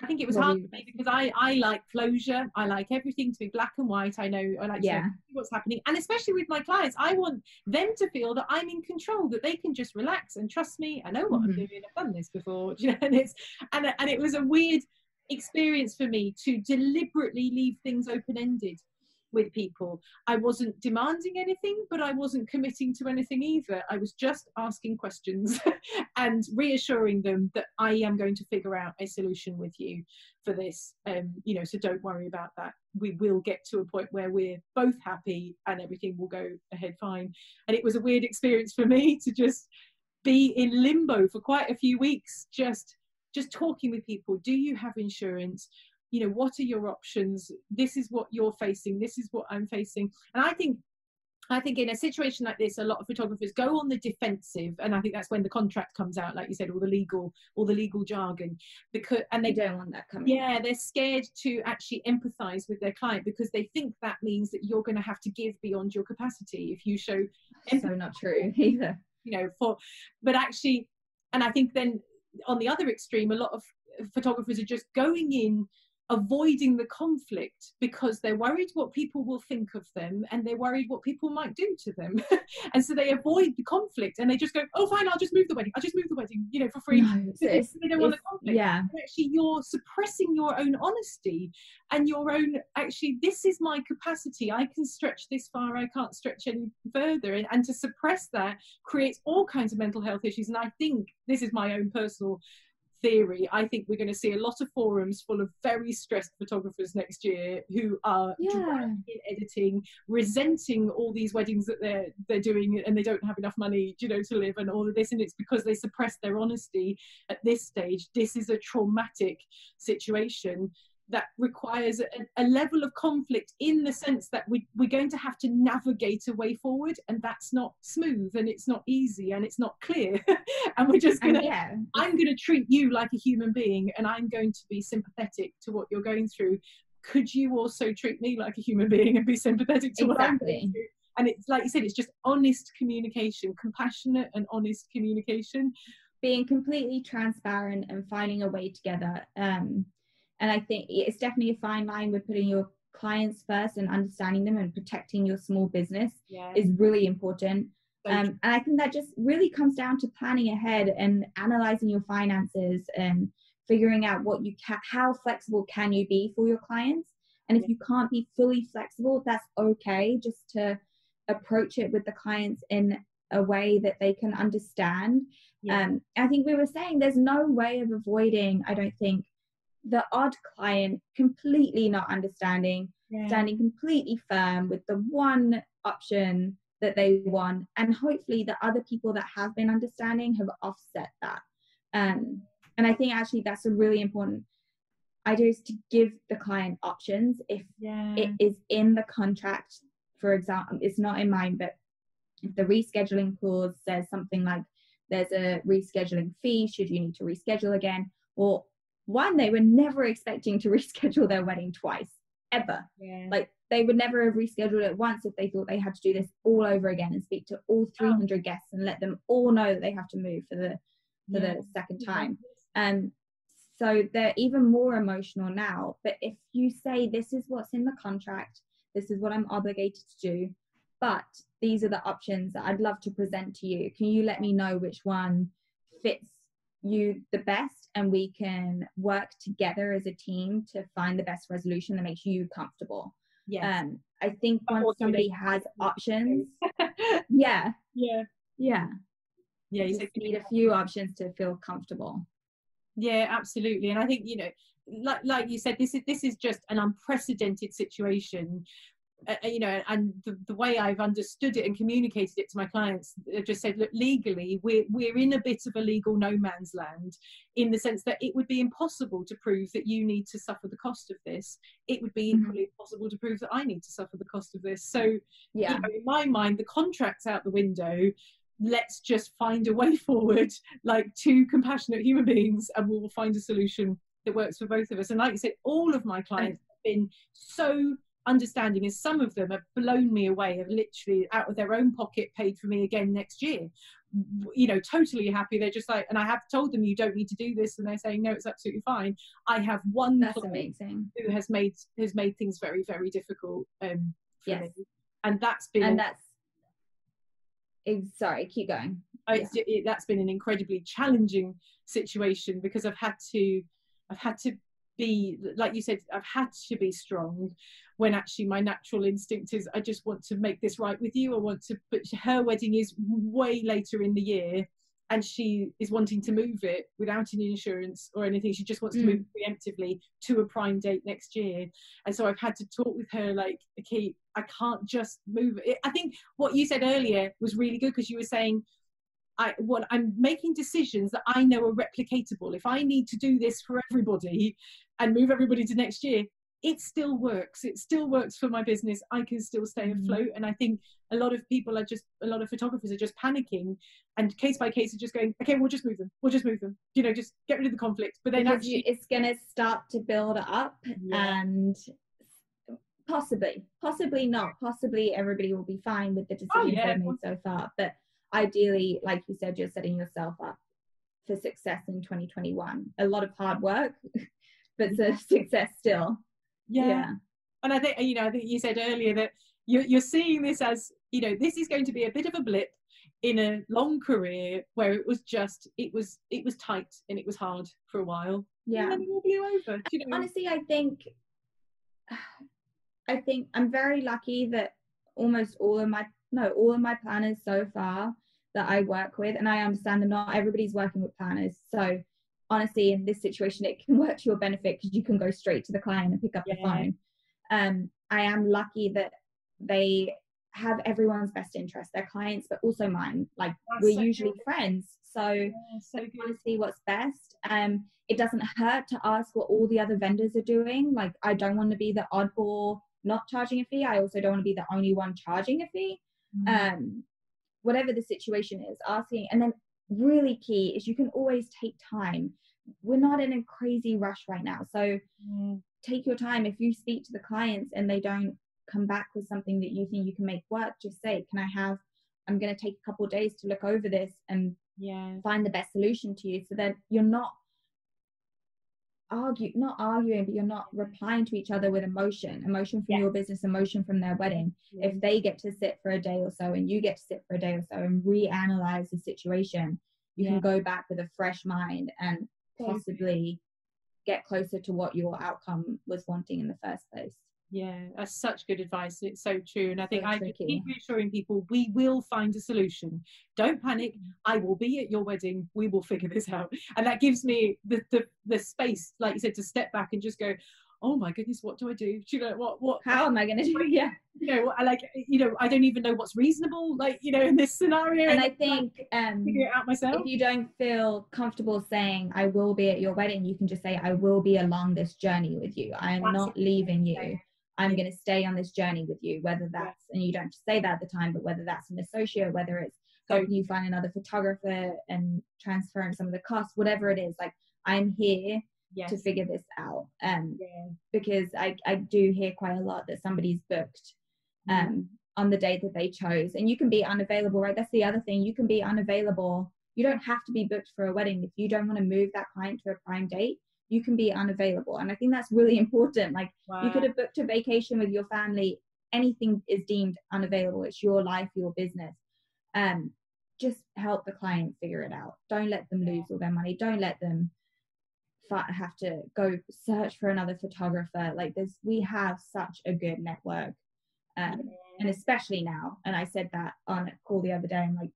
I think it was hard for me because I like closure. I like everything to be black and white. I like to know what's happening. And especially with my clients, I want them to feel that I'm in control, that they can just relax and trust me. I know what I'm doing. I've done this before. And it was a weird experience for me to deliberately leave things open-ended with people. I wasn't demanding anything, but I wasn't committing to anything either. I was just asking questions and reassuring them that I am going to figure out a solution with you for this. So don't worry about that. We will get to a point where we're both happy and everything will go ahead fine. And it was a weird experience for me to just be in limbo for quite a few weeks, just talking with people. Do you have insurance? What are your options? This is what you're facing. This is what I'm facing. And I think in a situation like this, a lot of photographers go on the defensive, and I think that's when the contract comes out, like you said, all the legal jargon, and they don't want that coming. Yeah, they're scared to actually empathise with their client because they think that means that you're going to have to give beyond your capacity if you show empathy. So not true either. But actually, and I think then on the other extreme, a lot of photographers are just going in, avoiding the conflict because they're worried what people will think of them, and they're worried what people might do to them. And so they avoid the conflict and they just go, oh fine, I'll just move the wedding for free. No, they don't want the conflict. And actually you're suppressing your own honesty and your own, actually, this is my capacity, I can stretch this far, I can't stretch any further, and to suppress that creates all kinds of mental health issues. And I think, this is my own personal theory, I think we're going to see a lot of forums full of very stressed photographers next year who are in editing, resenting all these weddings that they're doing, and they don't have enough money, to live, and all of this, and it's because they suppress their honesty at this stage. This is a traumatic situation that requires a level of conflict, in the sense that we're going to have to navigate a way forward, and that's not smooth, and it's not easy, and it's not clear. And we're just gonna I'm gonna treat you like a human being, and I'm going to be sympathetic to what you're going through. Could you also treat me like a human being and be sympathetic to what I'm going through? And it's like you said, it's just honest communication, compassionate and honest communication, being completely transparent and finding a way together. And I think it's definitely a fine line with putting your clients first and understanding them, and protecting your small business is really important. And I think that just really comes down to planning ahead and analysing your finances and figuring out how flexible can you be for your clients. And if you can't be fully flexible, that's okay, just to approach it with the clients in a way that they can understand. I think we were saying there's no way of avoiding, I don't think, the odd client completely not understanding, standing completely firm with the one option that they want, and hopefully the other people that have been understanding have offset that. And I think actually that's a really important idea, is to give the client options. If it is in the contract, for example, it's not in mine, but if the rescheduling clause says something like there's a rescheduling fee should you need to reschedule again, or one, they were never expecting to reschedule their wedding twice, ever. Yeah. Like they would never have rescheduled it once if they thought they had to do this all over again and speak to all 300 guests and let them all know that they have to move for the second time. So they're even more emotional now. But if you say, this is what's in the contract, this is what I'm obligated to do, but these are the options that I'd love to present to you, can you let me know which one fits you the best, and we can work together as a team to find the best resolution that makes you comfortable. I think once somebody has options, you just need a few options to feel comfortable. Yeah, absolutely. And I think, you know, like you said, this is just an unprecedented situation. You know, and the way I've understood it and communicated it to my clients, just said, look, legally we're in a bit of a legal no man's land, in the sense that it would be impossible to prove that you need to suffer the cost of this. It would be equally impossible to prove that I need to suffer the cost of this. So you know, in my mind, the contract's out the window. Let's just find a way forward, like two compassionate human beings, and we will find a solution that works for both of us. And like you said, all of my clients have been so understanding, and some of them have blown me away, have literally out of their own pocket paid for me again next year, you know, totally happy. They're just like, and I have told them you don't need to do this, and they're saying no, it's absolutely fine. I have one client who has made things very, very difficult for me, and that's been sorry, keep going. That's been an incredibly challenging situation, because I've had to be, like you said, I've had to be strong, when actually my natural instinct is, I just want to make this right with you. I want to, but her wedding is way later in the year, and she is wanting to move it without any insurance or anything. She just wants to move preemptively to a prime date next year. And so I've had to talk with her, like, okay, I can't just move it. I think what you said earlier was really good, because you were saying, I'm making decisions that I know are replicatable. If I need to do this for everybody and move everybody to next year, it still works. It still works for my business. I can still stay afloat. And I think a lot of photographers are just panicking, and case by case are just going, okay, we'll just move them. You know, just get rid of the conflict. But then actually, it's going to start to build up, and possibly not. Possibly everybody will be fine with the decisions they've made so far. But ideally, like you said, you're setting yourself up for success in 2021. A lot of hard work, but success still. And I think you said earlier that you're seeing this as, you know, this is going to be a bit of a blip in a long career where it was tight and it was hard for a while. And then it all blew over. You know? Honestly, I think I'm very lucky that almost all of my planners so far that I work with, and I understand that not everybody's working with planners, so honestly, in this situation, it can work to your benefit, because you can go straight to the client and pick up the phone. I am lucky that they have everyone's best interest, their clients, but also mine. Like, we're usually friends, so I want to see what's best. It doesn't hurt to ask what all the other vendors are doing. Like, I don't want to be the oddball not charging a fee. I also don't want to be the only one charging a fee. Whatever the situation is, asking. And then really key is, you can always take time. We're not in a crazy rush right now, so take your time. If you speak to the clients and they don't come back with something that you think you can make work, just say, I'm going to take a couple of days to look over this and find the best solution to you, so that you're not arguing, but you're not replying to each other with emotion from your business, emotion from their wedding. If they get to sit for a day or so and you get to sit for a day or so and reanalyze the situation, you can go back with a fresh mind and possibly get closer to what your outcome was wanting in the first place. That's such good advice. It's so true. And I think I keep reassuring people, we will find a solution. Don't panic. I will be at your wedding. We will figure this out. And that gives me the space, like you said, to step back and just go, oh my goodness, what do I do? Do you know what how am I going to do? You know, I don't even know what's reasonable, like, you know, in this scenario. And I think figure it out myself. If you don't feel comfortable saying I will be at your wedding, you can just say, I will be along this journey with you. I am not leaving you. I'm going to stay on this journey with you, whether that's, and you don't have to say that at the time, but whether that's an associate, whether it's helping you find another photographer and transferring some of the costs, whatever it is, like, I'm here to figure this out. Because I do hear quite a lot that somebody's booked on the date that they chose, and you can be unavailable, right? That's the other thing. You can be unavailable. You don't have to be booked for a wedding. If you don't want to move that client to a prime date, you can be unavailable. And I think that's really important. Like, you could have booked a vacation with your family. Anything is deemed unavailable. It's your life, your business. Just help the client figure it out. Don't let them lose all their money. Don't let them have to go search for another photographer. Like, we have such a good network, and especially now. And I said that on a call the other day. I'm like,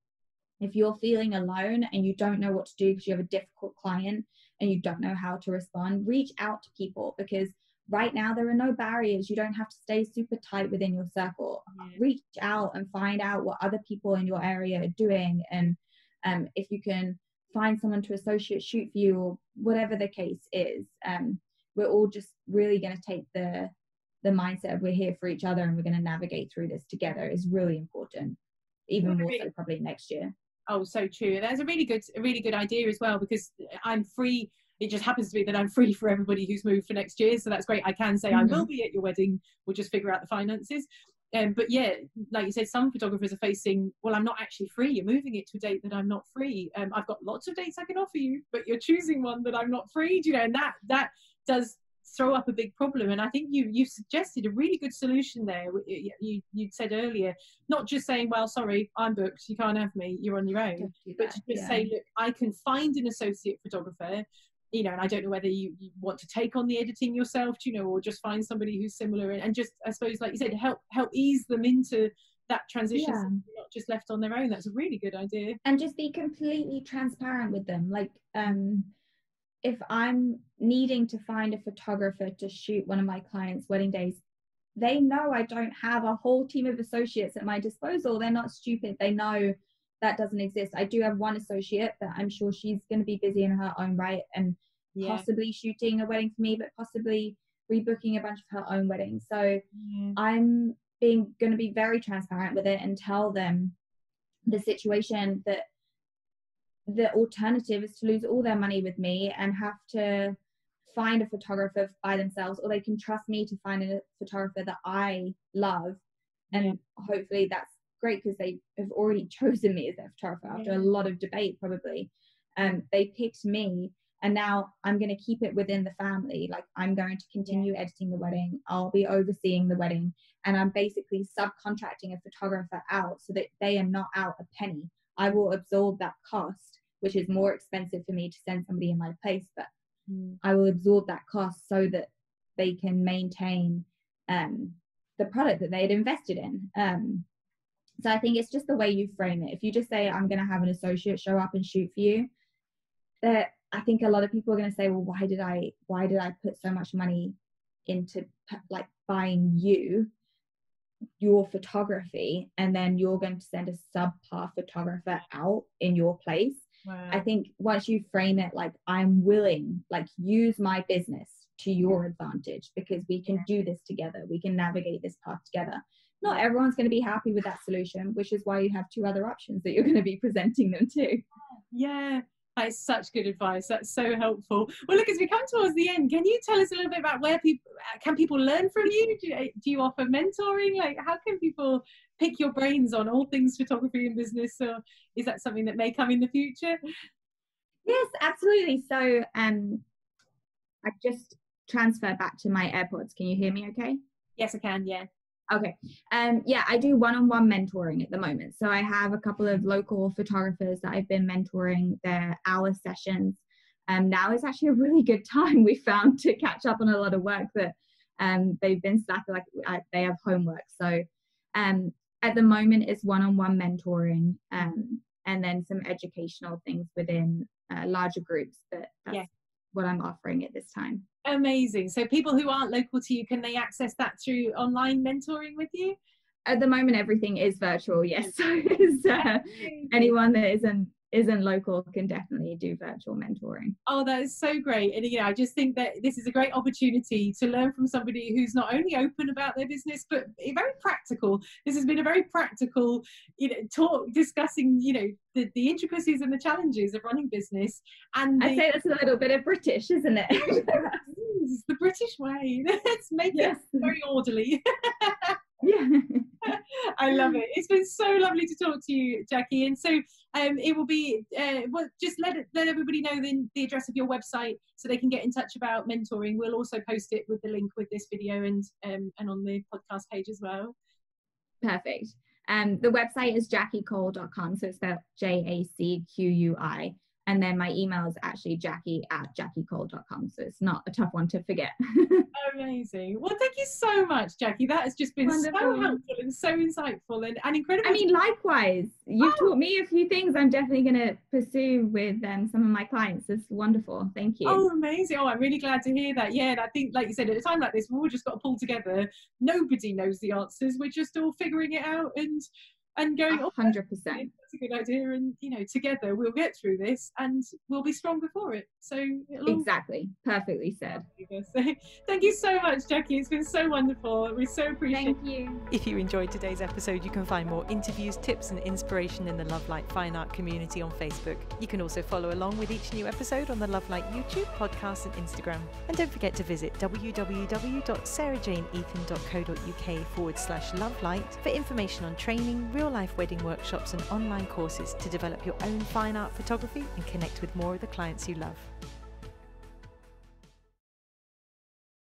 if you're feeling alone and you don't know what to do because you have a difficult client and you don't know how to respond, reach out to people, because right now there are no barriers. You don't have to stay super tight within your circle. Reach out and find out what other people in your area are doing, and if you can find someone to associate shoot for you, or whatever the case is. We're all just really going to take the mindset of we're here for each other and we're going to navigate through this together is really important, even more so probably next year. Oh, so true. That's a really good idea as well, because I'm free. It just happens to be that I'm free for everybody who's moved for next year, so that's great. I can say I will be at your wedding. We'll just figure out the finances. But yeah, like you said, some photographers are facing, well, I'm not actually free. You're moving it to a date that I'm not free. I've got lots of dates I can offer you, but you're choosing one that I'm not free. Do you know, and that does throw up a big problem. And I think you suggested a really good solution there. You said earlier, not just saying, well, sorry, I'm booked, you can't have me, you're on your own, but to just say, look, I can find an associate photographer, you know, and I don't know whether you want to take on the editing yourself, you know, or just find somebody who's similar, and just, I suppose, like you said, help ease them into that transition, so they're not just left on their own. That's a really good idea. And just be completely transparent with them. Like, if I'm needing to find a photographer to shoot one of my clients' wedding days, they know I don't have a whole team of associates at my disposal. They're not stupid. They know that doesn't exist. I do have one associate, but I'm sure she's going to be busy in her own right, and possibly shooting a wedding for me, but possibly rebooking a bunch of her own weddings. So I'm going to be very transparent with it and tell them the situation, that the alternative is to lose all their money with me and have to find a photographer by themselves, or they can trust me to find a photographer that I love. And hopefully that's great, because they have already chosen me as their photographer after a lot of debate, probably. They picked me, and now I'm going to keep it within the family. Like, I'm going to continue editing the wedding. I'll be overseeing the wedding, and I'm basically subcontracting a photographer out so that they are not out a penny. I will absorb that cost, which is more expensive for me to send somebody in my place, but I will absorb that cost so that they can maintain the product that they had invested in. So I think it's just the way you frame it. If you just say, I'm going to have an associate show up and shoot for you, that I think a lot of people are going to say, well, why did I put so much money into like buying your photography, and then you're going to send a subpar photographer out in your place? I think once you frame it like, I'm willing, like, use my business to your advantage, because we can do this together, we can navigate this path together. Not everyone's going to be happy with that solution, which is why you have two other options that you're going to be presenting them to. Yeah, that is such good advice. That's so helpful. Well, look, as we come towards the end, can you tell us a little bit about where people learn from you? Do you offer mentoring? Like, how can people pick your brains on all things photography and business? Or is that something that may come in the future? Yes, absolutely. So I just transfer back to my AirPods. Can you hear me okay? Yes, I can. Yeah. Okay. I do one-on-one mentoring at the moment. So I have a couple of local photographers that I've been mentoring their hour sessions. Now is actually a really good time, we found, to catch up on a lot of work that they've been slacking, like they have homework. So at the moment it's one-on-one mentoring, and then some educational things within larger groups, but that's what I'm offering at this time. Amazing. So people who aren't local to you, can they access that through online mentoring with you? At the moment everything is virtual, yes. So anyone that isn't isn't local can definitely do virtual mentoring. Oh, that is so great. And I just think that this is a great opportunity to learn from somebody who's not only open about their business, but very practical. This has been a very practical, talk discussing, the intricacies and the challenges of running business. And I'd say that's a little bit of British, isn't it? It's the British way. Let's make it very orderly. Yeah. I love it. It's been so lovely to talk to you, Jacqui. And so it will be, just let everybody know the address of your website so they can get in touch about mentoring. We'll also post it with the link with this video and on the podcast page as well. Perfect. The website is jacquicole.com, so it's spelled JACQUI. And then my email is actually jacqui@jacquicole.com. So it's not a tough one to forget. Amazing. Well, thank you so much, Jacqui. That has just been Wonderful. So helpful and so insightful and incredible. I mean, likewise, you've taught me a few things I'm definitely going to pursue with some of my clients. It's wonderful. Thank you. Oh, amazing. Oh, I'm really glad to hear that. Yeah, and I think, like you said, at a time like this, we've all just got to pull together. Nobody knows the answers. We're just all figuring it out and going, 100%. That's a good idea, and together we'll get through this and we'll be stronger for it. So exactly, perfectly said. So, thank you so much, Jacqui. It's been so wonderful. We so appreciate it. Thank you. If you enjoyed today's episode, you can find more interviews, tips and inspiration in the Love Light Fine Art community on Facebook. You can also follow along with each new episode on the Love Light YouTube, podcast and Instagram. And don't forget to visit www.sarahjaneethan.co.uk/lovelight for information on training, real-life wedding workshops and online courses to develop your own fine art photography and connect with more of the clients you love.